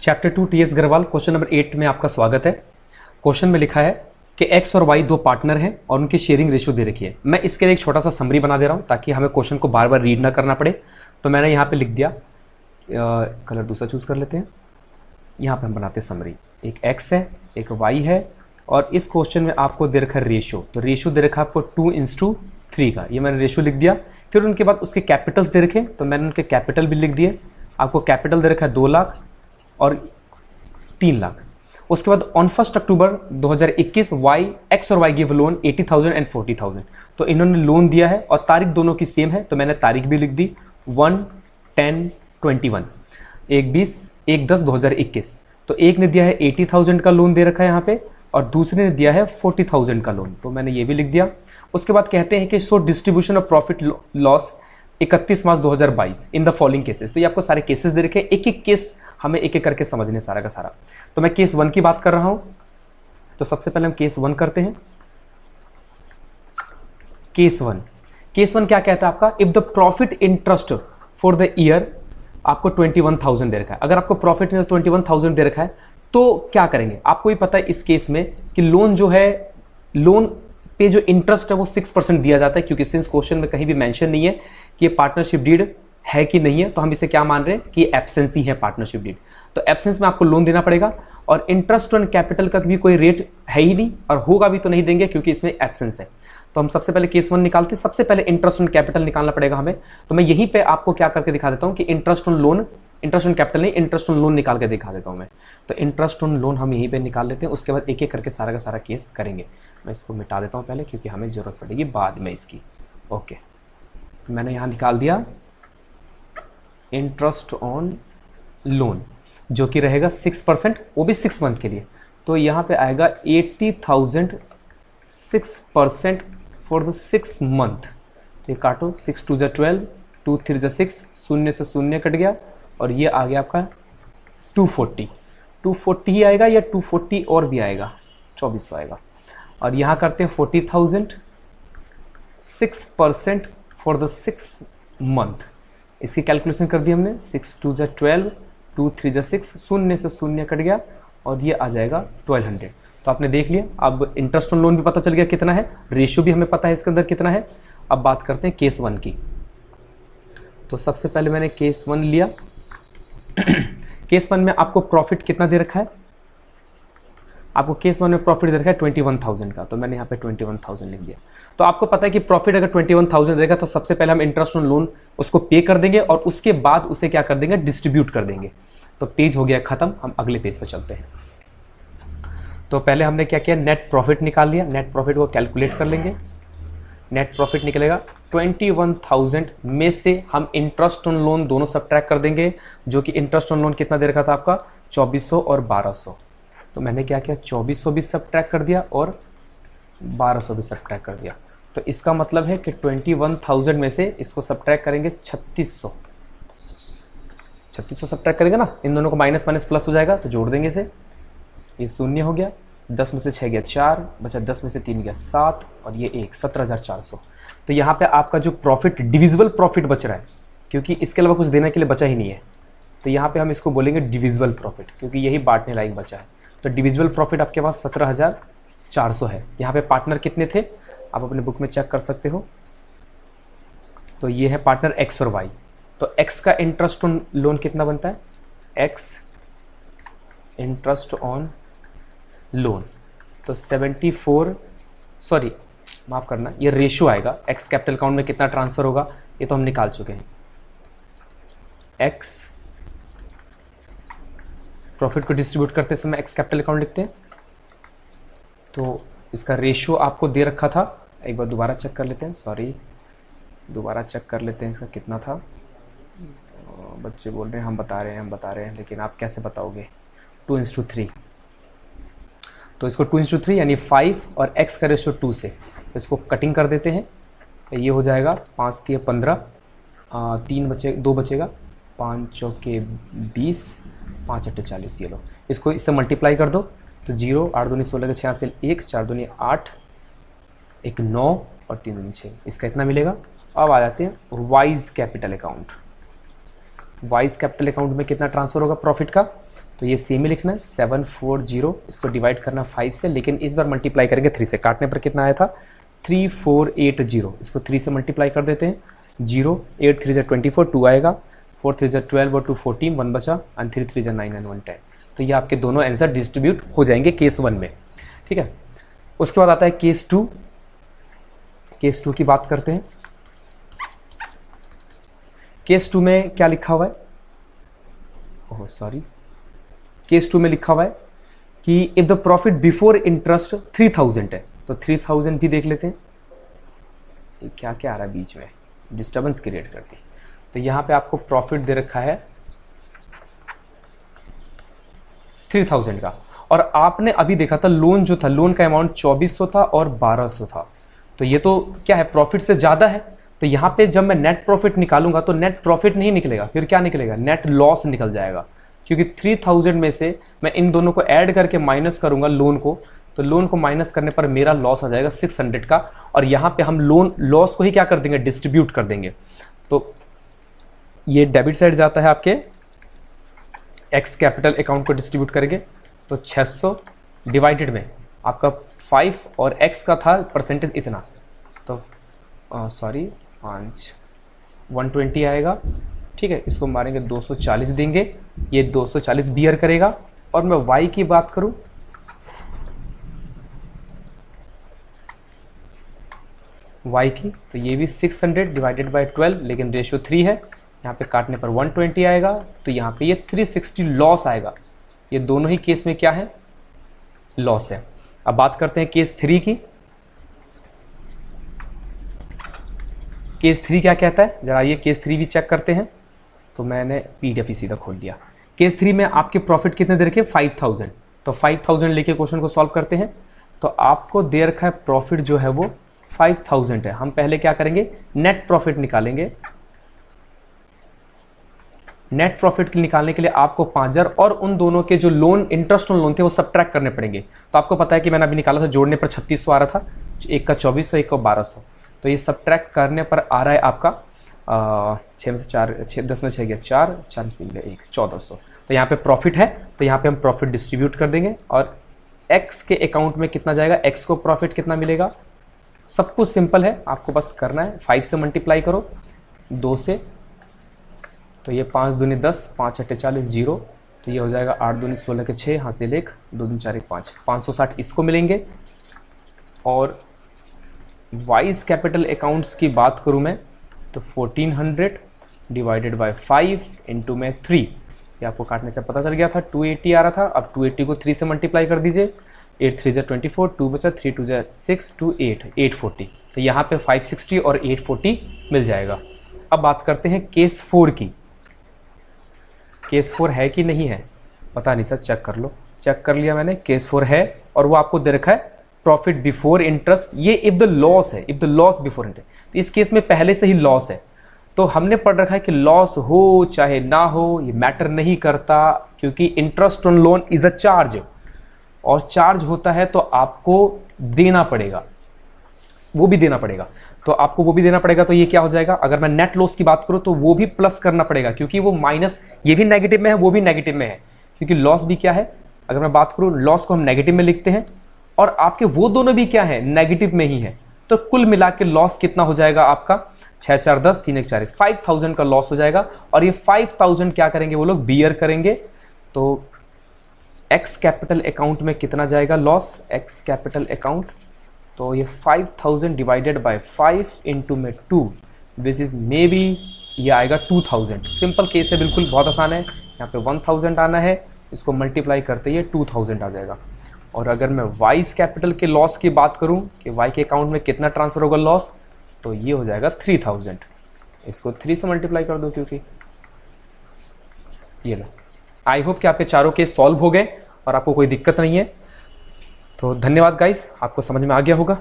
Chapter 2 TS Agarwal question number 8 में आपका स्वागत है। क्वेश्चन में लिखा है कि एक्स और वाई दो पार्टनर हैं और उनकी शेयरिंग रेशियो दे रखी है। मैं इसके लिए एक छोटा सा समरी बना दे रहा हूं ताकि हमें क्वेश्चन को बार बार रीड ना करना पड़े। तो मैंने यहाँ पे लिख दिया, कलर दूसरा चूज कर लेते हैं। यहाँ पे हम बनाते हैं समरी। एक एक्स है, एक वाई है और इस क्वेश्चन में आपको दे रखा है रेशियो। तो रेशियो दे रखा है आपको 2:3 का, ये मैंने रेशियो लिख दिया। फिर उनके बाद उसके कैपिटल्स दे रखे, तो मैंने उनके कैपिटल भी लिख दिए। आपको कैपिटल दे रखा है 2 लाख और 3 लाख। उसके बाद ऑन 1 अक्टूबर 2021 एक्स और वाई गिव लोन 80,000 एंड 40,000। तो इन्होंने लोन दिया है और तारीख दोनों की सेम है, तो मैंने तारीख भी लिख दी 1/10/21, 1/10/2021। तो एक ने दिया है 80,000 का लोन दे रखा है यहाँ पे और दूसरे ने दिया है 40,000 का लोन, तो मैंने ये भी लिख दिया। उसके बाद कहते हैं कि so distribution of profit loss 31 March 2022 in the following cases. तो ये आपको सारे केसेस दे रखे हैं, एक एक केस हमें एक एक करके समझने सारा का सारा। तो मैं केस 1 की बात कर रहा हूं। तो सबसे पहले हम केस 1 करते हैं। केस 1 क्या कहता है आपका, if the profit interest for the year आपको 21,000 दे रखा है। अगर आपको प्रॉफिट 21,000 दे रखा है तो क्या करेंगे, आपको ही पता है इस केस में कि लोन जो है, लोन पे जो इंटरेस्ट है वो 6% दिया जाता है, क्योंकि सिंस क्वेश्चन में कहीं भी मेंशन नहीं है कि ये पार्टनरशिप डीड है कि नहीं है, तो हम इसे क्या मान रहे हैं कि एब्सेंस ही है पार्टनरशिप डीड। तो एब्सेंस में आपको लोन देना पड़ेगा और इंटरेस्ट ऑन कैपिटल का भी कोई रेट है ही नहीं और होगा भी तो नहीं देंगे क्योंकि इसमें एब्सेंस है। तो हम सबसे पहले केस 1 निकालते हैं। सबसे पहले इंटरेस्ट ऑन कैपिटल निकालना पड़ेगा हमें। तो मैं यहीं पे आपको क्या करके दिखा देता हूं कि interest on loan, interest on capital नहीं, इंटरेस्ट ऑन लोन निकाल के दिखा देता हूं मैं। तो इंटरेस्ट ऑन लोन हम यहीं पे निकाल लेते हैं, उसके बाद एक एक करके सारा का सारा केस करेंगे। मैं इसको मिटा देता हूं पहले क्योंकि हमें जरूरत पड़ेगी बाद में इसकी। ओके, तो मैंने यहाँ निकाल दिया इंटरेस्ट ऑन लोन जो कि रहेगा 6%, वो भी 6 मंथ के लिए। तो यहाँ पे आएगा 80,000 6% फॉर द 6 मंथ। तो ये काटो, 6 2 = 12, 2 3 = 6, शून्य से शून्य कट गया और ये आ गया आपका 240 ही आएगा या 240 और भी आएगा, 2400 आएगा। और यहाँ करते हैं 40,000 6% फॉर द 6 मंथ। इसकी कैलकुलेशन कर दी हमने, 6 2 = 12, 2 3 = 6, शून्य से शून्य कट गया और ये आ जाएगा 1200। तो आपने देख लिया। अब इंटरेस्ट ऑन लोन भी पता चल गया कितना है, रेशियो भी हमें पता है इसके अंदर कितना है। अब बात करते हैं केस 1 की। तो सबसे पहले मैंने केस 1 लिया। केस 1 में आपको प्रॉफिट कितना दे रखा है, आपको केस 1 में प्रॉफिट दे रखा है 21,000 का, तो मैंने यहाँ पे 21,000 लिख दिया। तो आपको पता है कि प्रॉफिट अगर 21,000 देगा तो सबसे पहले हम इंटरेस्ट ऑन लोन उसको पे कर देंगे और उसके बाद उसे क्या कर देंगे, डिस्ट्रीब्यूट कर देंगे। तो पेज हो गया खत्म, हम अगले पेज पर चलते हैं। तो पहले हमने क्या किया, नेट प्रॉफिट निकाल लिया। नेट प्रॉफिट को कैलकुलेट कर लेंगे। नेट प्रॉफिट निकलेगा 21,000 में से हम इंटरेस्ट ऑन लोन दोनों सब्ट्रैक्ट कर देंगे, जो कि इंटरेस्ट ऑन लोन कितना दे रखा था आपका 2400 और 1200। तो मैंने क्या किया, 2400 भी सब्ट्रैक्ट कर दिया और 1200 भी सब्ट्रैक्ट कर दिया। तो इसका मतलब है कि 21,000 में से इसको सब्ट्रैक्ट करेंगे 3600 सब्ट्रैक्ट करेंगे ना, इन दोनों को माइनस माइनस प्लस हो जाएगा, तो जोड़ देंगे इसे। ये शून्य हो गया, 10 में से 6 गया 4, बचा 10 में से 3 गया 7 और ये 1, 17,400। तो यहाँ पे आपका जो प्रॉफिट, डिविजिबल प्रॉफिट बच रहा है, क्योंकि इसके अलावा कुछ देने के लिए बचा ही नहीं है। तो यहाँ पे हम इसको बोलेंगे डिविजिबल प्रॉफिट, क्योंकि यही बांटने लायक बचा है। तो डिविजिबल प्रॉफिट आपके पास 17,400 है। यहाँ पे पार्टनर कितने थे आप अपने बुक में चेक कर सकते हो। तो ये है पार्टनर एक्स और वाई। तो एक्स का इंटरेस्ट ऑन लोन कितना बनता है, एक्स इंटरेस्ट ऑन लोन तो 74, सॉरी माफ करना, ये रेशियो आएगा। एक्स कैपिटल अकाउंट में कितना ट्रांसफर होगा ये तो हम निकाल चुके हैं। एक्स प्रॉफिट को डिस्ट्रीब्यूट करते समय एक्स कैपिटल अकाउंट लिखते हैं। तो इसका रेशियो आपको दे रखा था, एक बार दोबारा चेक कर लेते हैं, सॉरी दोबारा चेक कर लेते हैं इसका कितना था। बच्चे बोल रहे हैं हम बता रहे हैं, लेकिन आप कैसे बताओगे, 2:3। तो इसको 2:3 यानी 5 और x का रेशियो 2 से, तो इसको कटिंग कर देते हैं। ये हो जाएगा 5 3 15, 2 बचेगा, 5 चौके 20, 5 8 40। ये लो, इसको इससे मल्टीप्लाई कर दो तो 0, 8 दूनी 16 के 6 से 1, 4 दूनी 8, 1 9 और 3 दूनी 6, इसका इतना मिलेगा। अब आ जाते हैं wise capital account. Wise capital account में कितना ट्रांसफर होगा प्रॉफिट का, तो ये सेम ही लिखना है 740, इसको डिवाइड करना 5 से, लेकिन इस बार मल्टीप्लाई करेंगे 3 से। काटने पर कितना आया था 3480, इसको 3 से मल्टीप्लाई कर देते हैं। 0 8 3 24, 2 आएगा, 4 3 12 और 2 14, 1 बचा, एंड 3 3 9 एंड 1 10। तो ये आपके दोनों आंसर डिस्ट्रीब्यूट हो जाएंगे केस 1 में, ठीक है। उसके बाद आता है केस 2। केस 2 की बात करते हैं। केस 2 में क्या लिखा हुआ है, ओह सॉरी, केस 2 में लिखा हुआ है कि if the profit before interest 3000 है, तो 3000 भी देख लेते हैं। ये क्या क्या आ रहा है बीच में, डिस्टर्बेंस क्रिएट करती। तो यहाँ पे आपको प्रॉफिट दे रखा है 3000 का, और आपने अभी देखा था लोन जो था, लोन का अमाउंट 2400 था और 1200 था। तो ये तो क्या है, प्रॉफिट से ज़्यादा है। तो यहाँ पे जब मैं नेट प्रॉफिट निकालूंगा तो नेट प्रॉफिट नहीं निकलेगा, फिर क्या निकलेगा, नेट लॉस निकल जाएगा। क्योंकि 3000 में से मैं इन दोनों को ऐड करके माइनस करूंगा लोन को, तो लोन को माइनस करने पर मेरा लॉस आ जाएगा 600 का। और यहाँ पे हम लोन लॉस को ही क्या कर देंगे, डिस्ट्रीब्यूट कर देंगे। तो ये डेबिट साइड जाता है आपके एक्स कैपिटल अकाउंट को डिस्ट्रीब्यूट करेंगे। तो 600 डिवाइडेड में आपका 5 और एक्स का था परसेंटेज इतना, तो सॉरी 120 आएगा, ठीक है। इसको मारेंगे 240 देंगे, ये 240 बियर करेगा। और मैं वाई की बात करूं, वाई की, तो ये भी 600 डिवाइडेड बाई 12, लेकिन रेशियो 3 है, यहाँ पे काटने पर 120 आएगा। तो यहाँ पे ये 360 लॉस आएगा। ये दोनों ही केस में क्या है, लॉस है। अब बात करते हैं केस 3 की। केस 3 क्या कहता है, जरा ये केस 3 भी चेक करते हैं। तो मैंने पीडीएफ ही सीधा खोल लिया। केस 3 में आपके प्रॉफिट कितने दे रखे, 5000। तो 5000 लेके क्वेश्चन को सॉल्व करते हैं। तो आपको दे रखा है प्रॉफिट जो है वो 5000 है। हम पहले क्या करेंगे, नेट प्रॉफिट निकालेंगे। नेट प्रॉफिट निकालने के लिए आपको 5000 और उन दोनों के जो लोन, इंटरेस्ट ऑन लोन थे, वो सब्ट्रैक्ट करने पड़ेंगे। तो आपको पता है कि मैंने अभी निकाला था, जोड़ने पर 3600 आ रहा था, एक का 2400, एक का 1200। तो ये सब्ट्रैक्ट करने पर आ रहा है आपका 6 में से 4, 10 में 6 गया 4, 4 में से गया 1, 1400। तो यहाँ पे प्रॉफिट है, तो यहाँ पे हम प्रॉफिट डिस्ट्रीब्यूट कर देंगे। और एक्स के अकाउंट में कितना जाएगा, एक्स को प्रॉफिट कितना मिलेगा, सब कुछ सिंपल है, आपको बस करना है 5 से मल्टीप्लाई करो 2 से। तो ये 5 दूनी 10, 5 अट्ठे 40, 0। तो ये हो जाएगा 8 दूनी 16 के 6, हासिल 1, 2 दूनी 4 1 5, 560 इसको मिलेंगे। और वाइज कैपिटल अकाउंट्स की बात करूं मैं, तो 1400 डिवाइडेड बाय 5 इंटू में 3, ये आपको काटने से पता चल गया था 280 आ रहा था। अब 280 को 3 से मल्टीप्लाई कर दीजिए, 8 3 24, 2 बचा, 3 2 6, 2 8, 840। तो यहाँ पे 560 और 840 मिल जाएगा। अब बात करते हैं केस 4 की। केस 4 है कि नहीं है पता नहीं सर, चेक कर लो। चेक कर लिया मैंने, केस 4 है, और वो आपको दे रखा है प्रॉफिट बिफोर इंटरेस्ट। ये इफ द लॉस है, if the loss before interest, तो इस केस में पहले से ही लॉस है। तो हमने पढ़ रखा है कि लॉस हो चाहे ना हो ये मैटर नहीं करता, क्योंकि interest on loan is a charge, और चार्ज होता है तो आपको देना पड़ेगा, वो भी देना पड़ेगा। तो आपको वो भी देना पड़ेगा, तो ये क्या हो जाएगा, अगर मैं नेट लॉस की बात करूं तो वो भी प्लस करना पड़ेगा, क्योंकि वो माइनस, ये भी नेगेटिव में है, वो भी नेगेटिव में है, क्योंकि लॉस भी क्या है, अगर मैं बात करूं लॉस को हम नेगेटिव में लिखते हैं, और आपके वो दोनों भी क्या है, नेगेटिव में ही है। तो कुल मिला के लॉस कितना हो जाएगा आपका, 6 4 10, 3 1 4 1, 5000 का लॉस हो जाएगा। और ये 5000 क्या करेंगे वो लोग, बियर करेंगे। तो एक्स कैपिटल अकाउंट में कितना जाएगा लॉस, एक्स कैपिटल अकाउंट, तो ये 5000 डिवाइडेड बाय 5 इंटू में 2, विच इज मे बी ये आएगा 2000। सिंपल केस है, बिल्कुल बहुत आसान है। यहाँ पे 1000 आना है, इसको मल्टीप्लाई करते ही 2000 आ जाएगा। और अगर मैं वाइज कैपिटल के लॉस की बात करूं कि वाई के अकाउंट में कितना ट्रांसफर होगा लॉस, तो ये हो जाएगा 3000। इसको 3 से मल्टीप्लाई कर दो, क्योंकि ये लो। आई होप कि आपके चारों केस सॉल्व हो गए और आपको कोई दिक्कत नहीं है। तो धन्यवाद गाइस, आपको समझ में आ गया होगा।